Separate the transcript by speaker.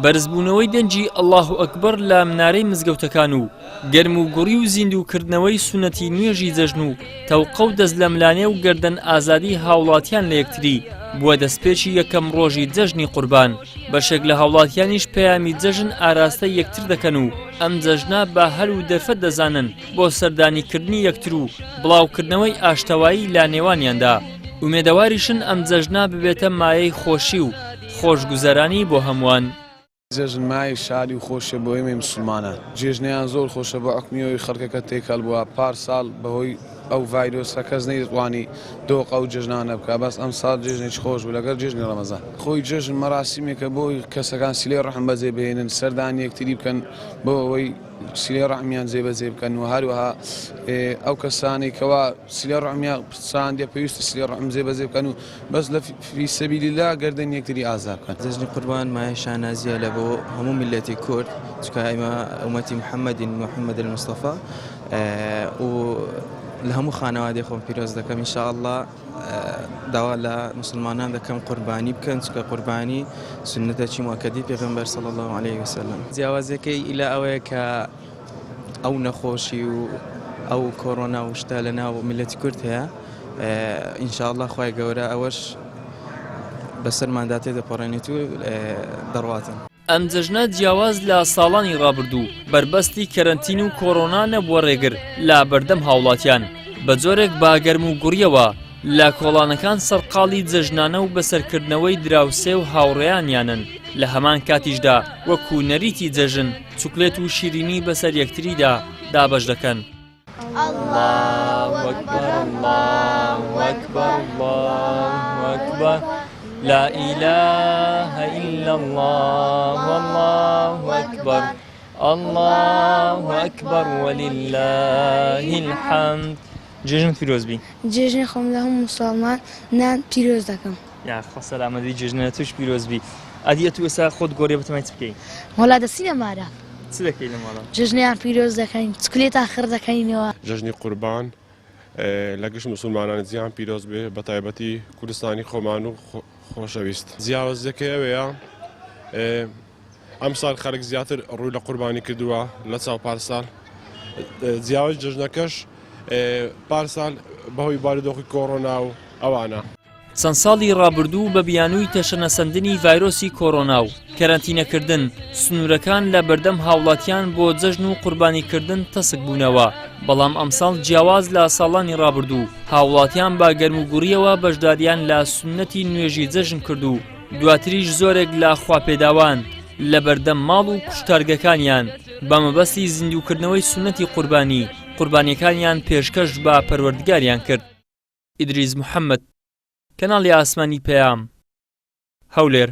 Speaker 1: بەرزبوونەوەی دەنجی ئەڵڵاهو ئەکبەر لە منارەی مزگەوتەکان و گەرم و گوڕی و زیندووکردنەوەی سونەتی نوێژی جەژن و تەوقە و دەست لە ملانێ و گەردەن ئازادی هاوڵاتیان لە یەکتری بووە دەستپێکی یەکەم ڕۆژی جەژنی قوربان. بەشێک لە هاوڵاتیانیش پەیامی جەژن ئاراستە یەکتر دەکەن و ئەم جەژنە بە هەل و دەرفەت دەزانن بۆ سەردانیکردنی یەکتر و بڵاوکردنەوەی ئاشتەوایی لا نێوانیاندا. ئومێدەواریشن ئەم جەژنە ببێتە مایەی خۆشی و خۆشگوزەرانی بۆ هەمووان.
Speaker 2: جێژن مای شادی و خۆشە بۆ ئێمەی مسلمانە. جێژنیان زۆر خۆشە بۆ حکمیەوەی خەڵکەکە تێکەڵ بووە پار ساڵ بەهۆی ئەو ڤایرۆسە کەس نەیتوانی دۆقە و جێژنانە بکە، بەس ئەم ساڵ جێژنێکی خۆش بوو لەگەڵ جێژنی ڕەمەزان. خۆی جێژن مەراسیمێکە بۆی کەسەکان سیلەی ڕەحم بەجێ بهێنن، سەردانی یەکتری بکەن بۆ ئەوەی سیلەی ڕەحمیان جێبەجێ بکەن و هەروەها ئەو کەسانی کەوا سیلەی ڕەحمیان پچاندە پێویستە سیلەی ڕەحم جێبەجێ بکەن و بەس لە فی سەبیلیلا گەردەن یەکتری ئازاد بکەن.
Speaker 3: جەژنی قوربان مایە شانازیە لە بۆ هەموو میلەتی کورد، چونکە ئێمە ئومەتی محەممەد المستەفا و لە هەموو خانەوادی خۆم پیرۆز دەکەم ئینشاءالله داوا لە مسلمانان دەکەم قوربانی بکەن، چونکە قوربانی سنەتێکی موەکەدی پێغەمبەر صلی الله عليه وسلم. جیاوازەکەی ئیلا ئەوەیە کە ئەو نەخۆشی و ئەو کۆڕۆنا و شتە لە ناو میلەتی کورد هەیە، ئینشاءالله خوای گەورە ئەوەش بەسەرماندا تێدەپەڕێنێت و دەڕواتن.
Speaker 1: ئەم جەژنە جیاواز لە ساڵانی ڕابردوو بربەستی کەرەنتین و کۆڕۆنا نەبووە ڕێگر لە بەردەم هاوڵاتیان بە جۆرێک باگەرم و گوڕیەوە لە کۆڵانەکان سەرقاڵی جەژنانە و بەسەرکردنەوەی دراوسێ و هاوڕێیانیانن. لە هەمان کاتیشدا وەکو نەریتی جەژن چوکلێت و شیرینی بەسەر یەکتریدا دابەش دەکەن. الله أكبر الله أكبر الله أكبر لا إله إلا الله والله أكبر الله أكبر ولله الحمد. جێژن پیرۆز بی.
Speaker 4: جێژنی خۆم لە هەموو مسلمان نان پیرۆز دەکەم.
Speaker 1: یا خۆ سەلامەتی جێژنە توش پیرۆز بی. ئەدیە تو ئێستا خۆت گۆڕێ بتمای چ بکەی؟
Speaker 4: وەڵا دەستی لە مارە.
Speaker 1: چ دەکەی لە ماڵە؟
Speaker 4: جێژنیان پیرۆز دەکەین، چکلێتان خڕ دەکەینەوە.
Speaker 5: جەژنی قوربان لە گشت مسلمانانی جیهان پیرۆز بێ، بە تایبەتی کوردستانی خۆمان و خۆشەویست. جیاوازەکەی ئەوەیە ئەم ساڵ خەڵک زیاتر ڕووی لە قوربانی کردووە لە چاو پارساڵ. جیاواز جەژنەکەش پارساڵ بەهۆی بارودۆخی کۆڕۆنا و ئەوانە.
Speaker 1: چەند ساڵی ڕابردوو بە بیانووی تەشەنەسەندنی ڤایرۆسی کۆڕۆنا و کەرەنتینەکردن سنوورەکان لە بەردەم هاوڵاتیان بۆ جەژن و قوربانیکردن تەسک بوونەوە. بەڵام ئەمساڵ جیاواز لە ساڵانی ڕابردوو هاوڵاتیان با گەرموگوڕیەوە بەشداریان لە سونەتی نوێژی جەژن کرد و دواتریش زۆرێک لە خواپێداوان لە بەردەم ماڵ و کوشتارگەکانیان بە مەبەستی زیندووکردنەوەی سونەتی قوربانیەکانیان پێشکەش بە پەروەردگاریان کرد. ئیدریس محەممەد، کەناڵی ئاسمانی پەیام، هەولێر.